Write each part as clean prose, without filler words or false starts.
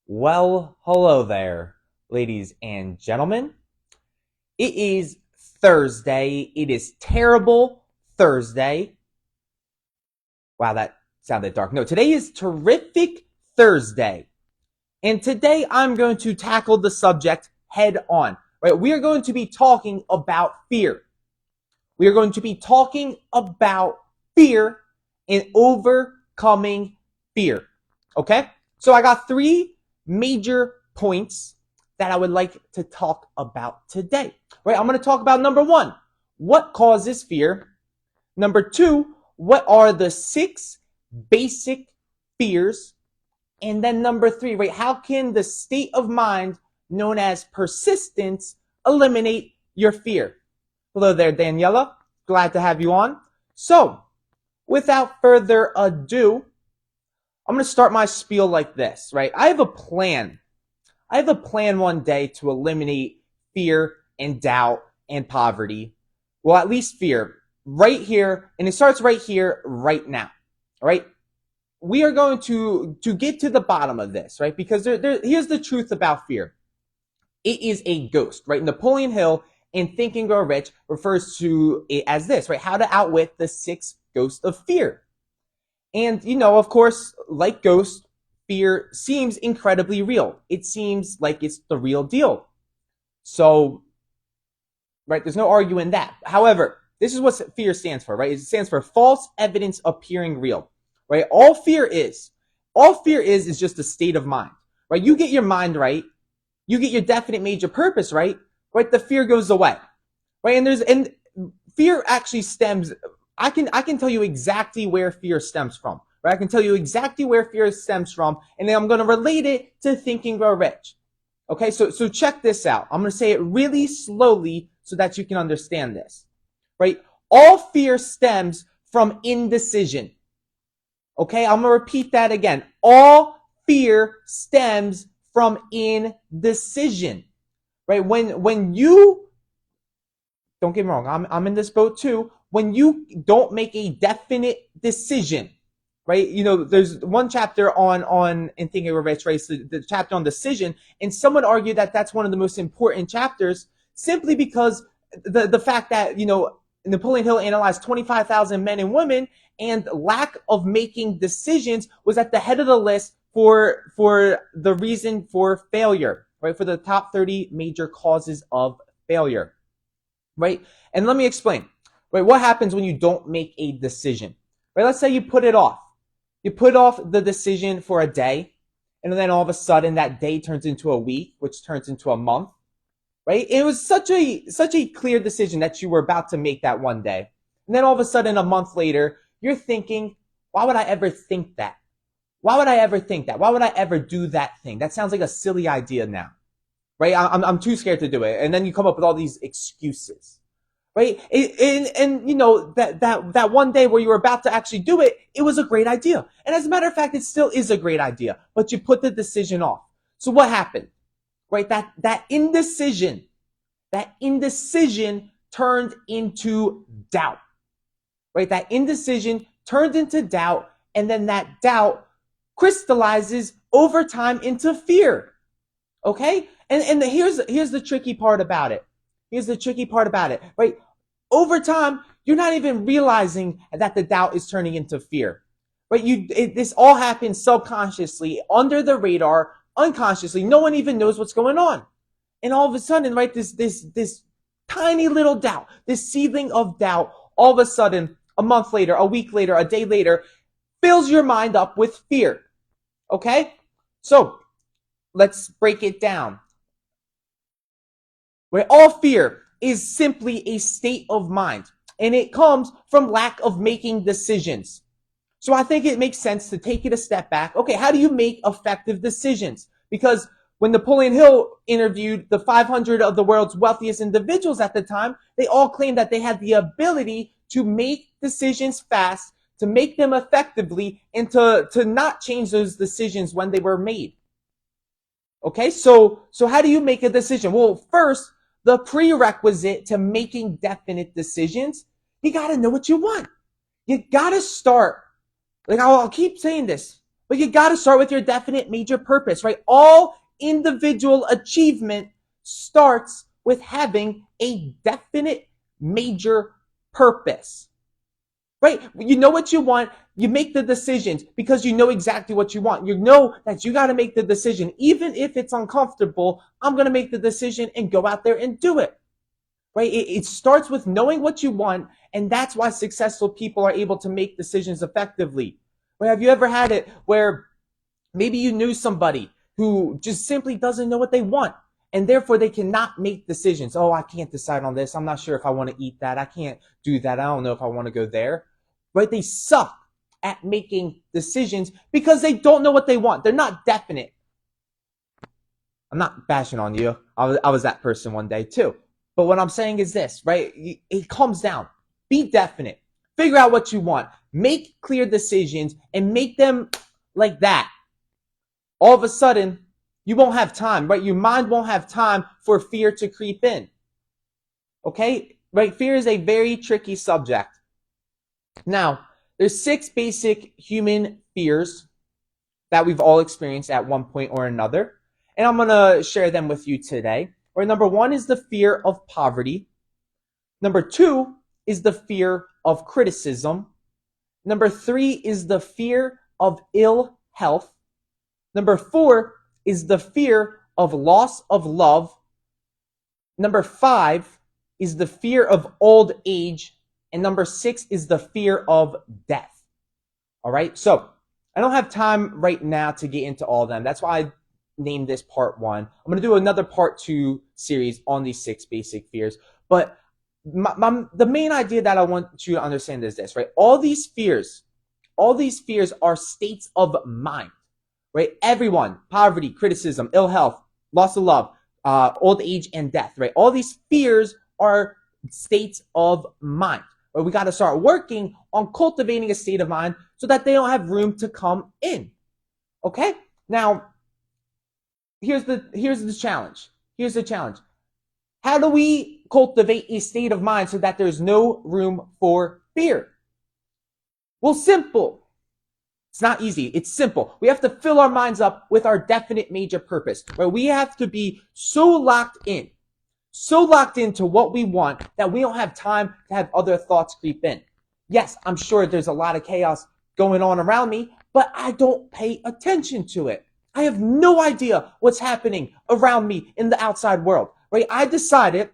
Well, hello there, ladies and gentlemen. It is Thursday. It is terrible Thursday. Wow, that sounded dark. No, today is terrific Thursday. And today I'm going to tackle the subject head on. Right? We are going to be talking about fear. We are going to be talking about fear and overcoming fear. Okay? So I got three major points that I would like to talk about today. Right? I'm going to talk about number one, what causes fear? Number two, what are the six basic fears? And then number three, right? How can the state of mind known as persistence eliminate your fear? Hello there, Daniela. Glad to have you on. So, without further ado, I'm going to start my spiel like this, right? I have a plan. I have a plan one day to eliminate fear and doubt and poverty. Well, at least fear right here. And it starts right here, right now. All right. We are going to get to the bottom of this, right? Because here's the truth about fear. It is a ghost, right? Napoleon Hill in Think and Grow Rich refers to it as this, right? How to outwit the six ghosts of fear. And, of course, like ghosts, fear seems incredibly real. It seems like it's the real deal. So, right, there's no arguing that. However, this is what fear stands for, right? It stands for false evidence appearing real, right? All fear is just a state of mind, right? You get your mind right, you get your definite major purpose right, the fear goes away, right? And fear actually stems. I can tell you exactly where fear stems from, right? I can tell you exactly where fear stems from, and then I'm going to relate it to Think and Grow Rich. Okay, so check this out. I'm going to say it really slowly so that you can understand this, right? All fear stems from indecision. Okay, I'm going to repeat that again. All fear stems from indecision, right? When you, don't get me wrong, I'm in this boat too. When you don't make a definite decision, right? There's one chapter on in Think and Grow Rich, right? So the chapter on decision, and someone argued that that's one of the most important chapters simply because the fact that Napoleon Hill analyzed 25,000 men and women, and lack of making decisions was at the head of the list for the reason for failure, right? For the top 30 major causes of failure, right? And let me explain, right? What happens when you don't make a decision, right? Let's say you put it off. You put off the decision for a day, and then all of a sudden that day turns into a week, which turns into a month, right? It was such a clear decision that you were about to make that one day. And then all of a sudden, a month later, you're thinking, why would I ever think that? Why would I ever think that? Why would I ever do that thing? That sounds like a silly idea now, right? I'm too scared to do it. And then you come up with all these excuses, right? And that one day where you were about to actually do it, it was a great idea. And as a matter of fact, it still is a great idea, but you put the decision off. So what happened? Right? That indecision turned into doubt, right? That indecision turned into doubt, and then that doubt crystallizes over time into fear. Okay? And here's the tricky part about it. Right? Over time, you're not even realizing that the doubt is turning into fear. Right? This all happens subconsciously, under the radar, unconsciously. No one even knows what's going on. And all of a sudden, right, this tiny little doubt, this seedling of doubt, all of a sudden, a month later, a week later, a day later, fills your mind up with fear. Okay? So, let's break it down. Where all fear is simply a state of mind, and it comes from lack of making decisions. So I think it makes sense to take it a step back. Okay, how do you make effective decisions? Because when Napoleon Hill interviewed the 500 of the world's wealthiest individuals at the time, they all claimed that they had the ability to make decisions fast, to make them effectively, and to not change those decisions when they were made. Okay, so how do you make a decision? Well, first, the prerequisite to making definite decisions, you got to know what you want. You got to start. Like, I'll keep saying this. But you got to start with your definite major purpose, right? All individual achievement starts with having a definite major purpose, right? You know what you want. You make the decisions because you know exactly what you want. You know that you got to make the decision. Even if it's uncomfortable, I'm going to make the decision and go out there and do it, right? It starts with knowing what you want. And that's why successful people are able to make decisions effectively. Right? Have you ever had it where maybe you knew somebody who just simply doesn't know what they want, and therefore they cannot make decisions? Oh, I can't decide on this. I'm not sure if I want to eat that. I can't do that. I don't know if I want to go there. Right? They suck at making decisions because they don't know what they want. They're not definite. I'm not bashing on you. I was that person one day too. But what I'm saying is this, right? It comes down. Be definite. Figure out what you want. Make clear decisions and make them like that. All of a sudden, you won't have time, right? Your mind won't have time for fear to creep in. Okay? Right? Fear is a very tricky subject. Now, there's 6 basic human fears that we've all experienced at one point or another. And I'm going to share them with you today. Right? Number 1 is the fear of poverty. Number 2 is the fear of criticism. Number 3 is the fear of ill health. Number 4 is the fear of loss of love. Number 5 is the fear of old age. And number 6 is the fear of death. All right. So I don't have time right now to get into all of them. That's why I named this part 1. I'm going to do another part 2 series on these 6 basic fears. But the main idea that I want you to understand is this, right? All these fears are states of mind, right? Everyone, poverty, criticism, ill health, loss of love, old age, and death, right? All these fears are states of mind. Right? We got to start working on cultivating a state of mind so that they don't have room to come in. Okay? Now, here's the challenge. Here's the challenge. How do we cultivate a state of mind so that there's no room for fear? Well, simple. It's not easy. It's simple. We have to fill our minds up with our definite major purpose, where we have to be so locked into what we want that we don't have time to have other thoughts creep in. Yes, I'm sure there's a lot of chaos going on around me, but I don't pay attention to it. I have no idea what's happening around me in the outside world, right? I decided,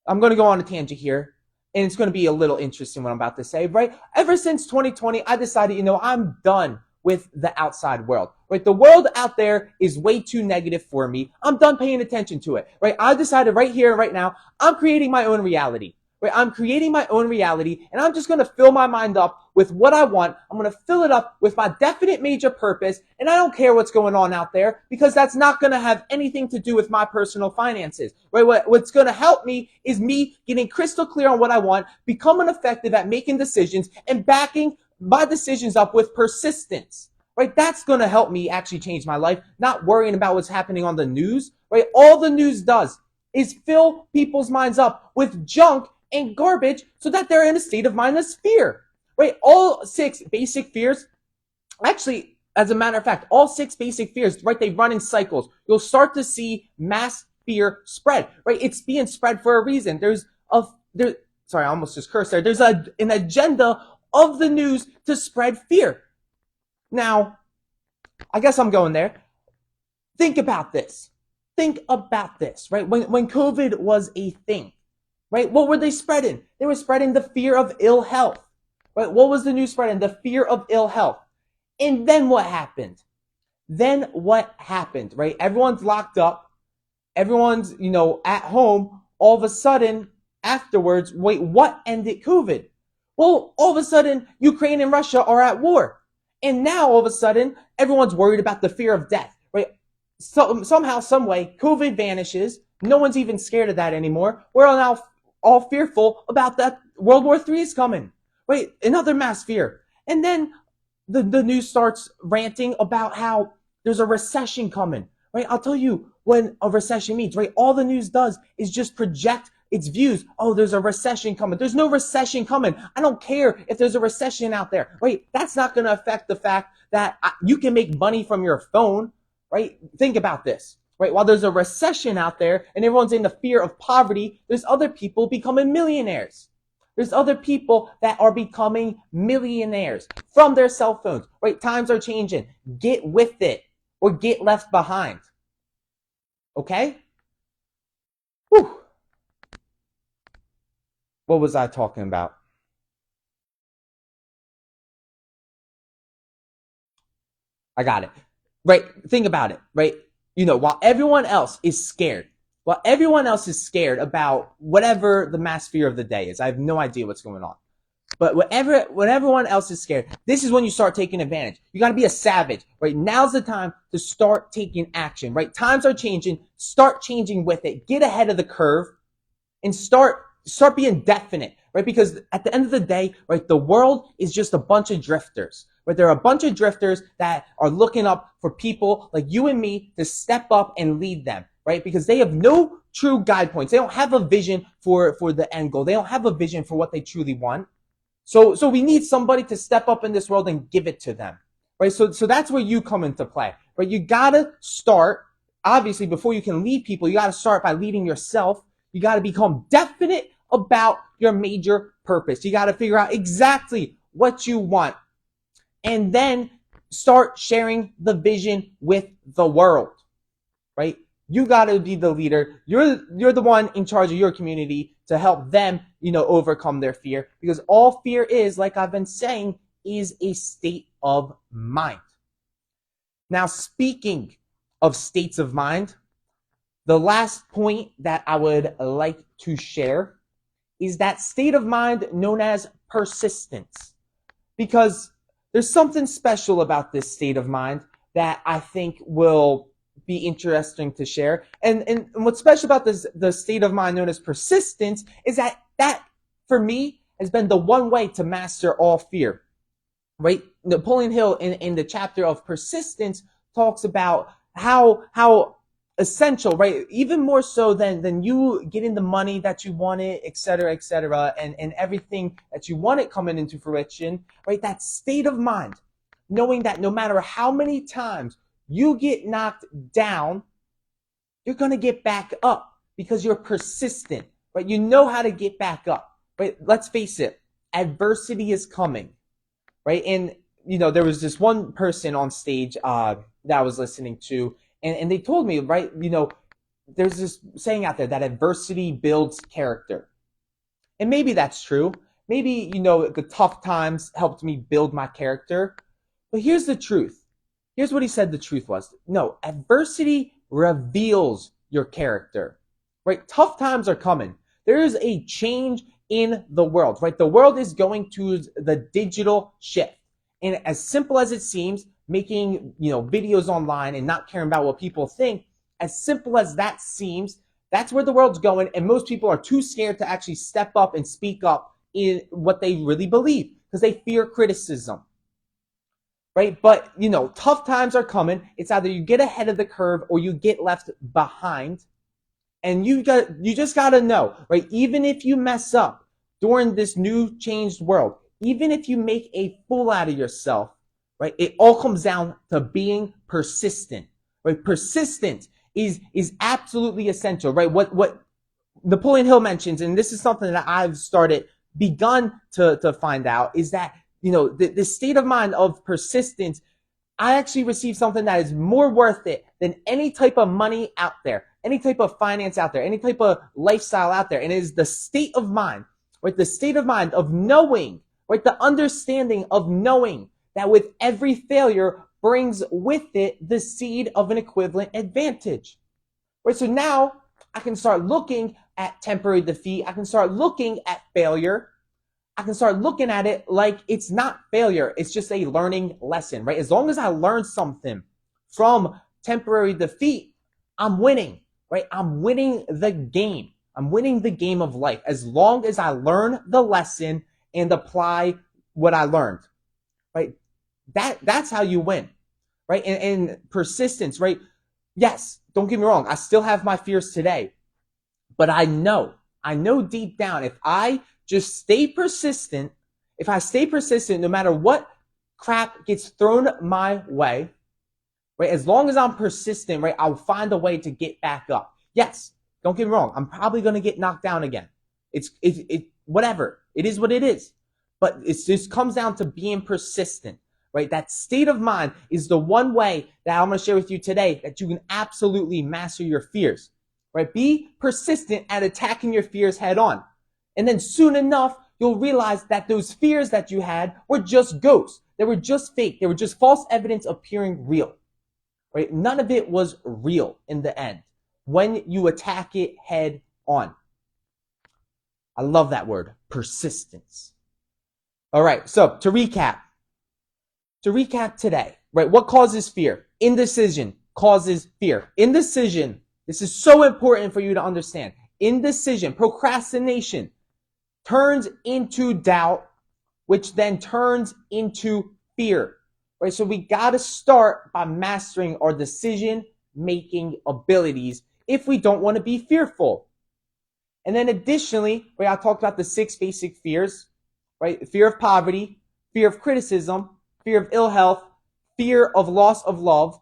I'm going to go on a tangent here, and it's going to be a little interesting what I'm about to say, right? Ever since 2020, I decided, I'm done with the outside world, right? The world out there is way too negative for me. I'm done paying attention to it, right? I decided right here, right now, I'm creating my own reality, right? I'm creating my own reality, and I'm just going to fill my mind up with what I want. I'm going to fill it up with my definite major purpose, and I don't care what's going on out there because that's not going to have anything to do with my personal finances, right? What's going to help me is me getting crystal clear on what I want, becoming effective at making decisions, and backing my decisions up with persistence, right? That's going to help me actually change my life, not worrying about what's happening on the news, right? All the news does is fill people's minds up with junk and garbage so that they're in a state of mindless fear, right? All 6 basic fears, actually, as a matter of fact, all 6 basic fears, right? They run in cycles. You'll start to see mass fear spread, right? It's being spread for a reason. Sorry, I almost just cursed there. There's an agenda of the news to spread fear. Now, I guess I'm going there. Think about this, right? When COVID was a thing, right? What were they spreading? They were spreading the fear of ill health, right? What was the news spreading? The fear of ill health. And then what happened? Right? Everyone's locked up. Everyone's, at home. All of a sudden, afterwards, wait, what ended COVID? Well, all of a sudden, Ukraine and Russia are at war. And now, all of a sudden, everyone's worried about the fear of death, right? So, somehow, some way, COVID vanishes. No one's even scared of that anymore. We're now all fearful about that World War III is coming, right? Another mass fear. And then the news starts ranting about how there's a recession coming, right? I'll tell you what a recession means, right? All the news does is just project It's views. Oh, there's a recession coming. There's no recession coming. I don't care if there's a recession out there. Right? That's not going to affect the fact that you can make money from your phone. Right? Think about this. Right? While there's a recession out there and everyone's in the fear of poverty, there's other people becoming millionaires. There's other people that are becoming millionaires from their cell phones. Right? Times are changing. Get with it or get left behind. Okay? Whew. What was I talking about? I got it. Right? Think about it. Right? While everyone else is scared, about whatever the mass fear of the day is, I have no idea what's going on. But when everyone else is scared, this is when you start taking advantage. You got to be a savage, right? Now's the time to start taking action, right? Times are changing. Start changing with it. Get ahead of the curve and start being definite, right? Because at the end of the day, right, the world is just a bunch of drifters, right? There are a bunch of drifters that are looking up for people like you and me to step up and lead them, right? Because they have no true guide points. They don't have a vision for the end goal. They don't have a vision for what they truly want. So we need somebody to step up in this world and give it to them, right? So that's where you come into play, right? You gotta start, obviously, before you can lead people, you gotta start by leading yourself. You gotta become definite about your major purpose. You gotta figure out exactly what you want and then start sharing the vision with the world, right? You got to be the leader. You're the one in charge of your community to help them, overcome their fear, because all fear is, like I've been saying, is a state of mind. Now, speaking of states of mind, the last point that I would like to share is that state of mind known as persistence, because there's something special about this state of mind that I think will be interesting to share. And what's special about the state of mind known as persistence is that for me has been the one way to master all fear. Right? Napoleon Hill in the chapter of persistence talks about how essential, right? Even more so than you getting the money that you wanted, et cetera, and everything that you wanted coming into fruition, right? That state of mind, knowing that no matter how many times you get knocked down, you're going to get back up because you're persistent, right? You know how to get back up, right? Let's face it, adversity is coming, right? And, there was this one person on stage that I was listening to, and they told me, right, there's this saying out there that adversity builds character. And maybe that's true. Maybe, the tough times helped me build my character. But here's the truth. Here's what he said the truth was. No, adversity reveals your character, right? Tough times are coming. There is a change in the world, right? The world is going to the digital shift. And as simple as it seems, making, videos online and not caring about what people think, as simple as that seems, that's where the world's going. And most people are too scared to actually step up and speak up in what they really believe because they fear criticism. Right? But, tough times are coming. It's either you get ahead of the curve or you get left behind. And you just got to know, right? Even if you mess up during this new changed world, even if you make a fool out of yourself, right? It all comes down to being persistent, right? Persistence is absolutely essential, right? What Napoleon Hill mentions, and this is something that I've begun to find out, is that the state of mind of persistence, I actually received something that is more worth it than any type of money out there, any type of finance out there, any type of lifestyle out there. And it is the state of mind, right? The state of mind of knowing, right? The understanding of knowing that with every failure brings with it the seed of an equivalent advantage, right? So now I can start looking at temporary defeat. I can start looking at failure. I can start looking at it like it's not failure. It's just a learning lesson, right? As long as I learn something from temporary defeat, I'm winning, right? I'm winning the game. I'm winning the game of life as long as I learn the lesson and apply what I learned, right? That's how you win, right? And persistence, right? Yes, don't get me wrong. I still have my fears today, but I know I know deep down if I just stay persistent, if I stay persistent, no matter what crap gets thrown my way, right? As long as I'm persistent, right, I'll find a way to get back up. Yes, don't get me wrong. I'm probably going to get knocked down again. It's whatever. It is what it is. But it just comes down to being persistent, right? That state of mind is the one way that I'm going to share with you today that you can absolutely master your fears, right? Be persistent at attacking your fears head on. And then soon enough, you'll realize that those fears that you had were just ghosts. They were just fake. They were just false evidence appearing real, right? None of it was real in the end when you attack it head on. I love that word, persistence. All right, so to recap today, right? What causes fear? Indecision causes fear. Indecision, this is so important for you to understand. Indecision, procrastination turns into doubt, which then turns into fear, right? So we got to start by mastering our decision-making abilities if we don't want to be fearful. And then additionally, right, I talked about the 6 basic fears, right? Fear of poverty, fear of criticism, fear of ill health, fear of loss of love,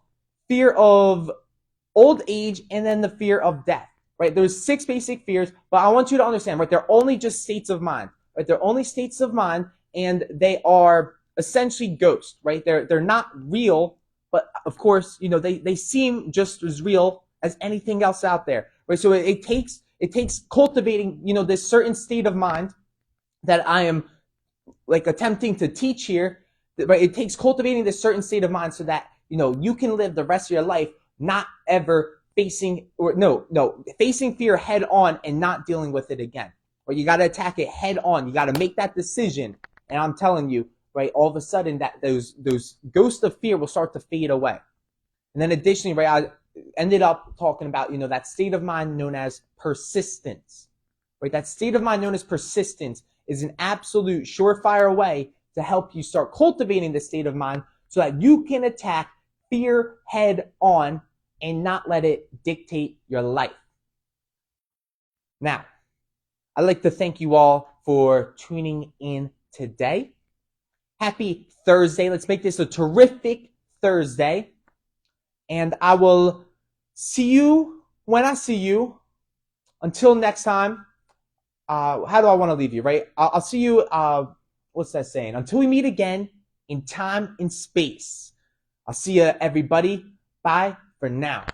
fear of old age, and then the fear of death, right? There's 6 basic fears, but I want you to understand, right? They're only just states of mind, right? They're only states of mind, and they are essentially ghosts, right? They're not real, but of course, you know, they seem just as real as anything else out there, right? So it takes cultivating, you know, this certain state of mind that I am like attempting to teach here, right? It takes cultivating this certain state of mind so that, you know, you can live the rest of your life not ever facing fear head on and not dealing with it again. Right? You got to attack it head on. You got to make that decision. And I'm telling you, right, all of a sudden that those ghosts of fear will start to fade away. And then additionally, right, I ended up talking about, you know, that state of mind known as persistence, right? That state of mind known as persistence is an absolute surefire way to help you start cultivating this state of mind so that you can attack fear head on and not let it dictate your life. Now, I'd like to thank you all for tuning in today. Happy Thursday. Let's make this a terrific Thursday. And I will see you when I see you. Until next time, how do I want to leave you, right? I'll see you, what's that saying? Until we meet again in time and space. I'll see you, everybody. Bye for now.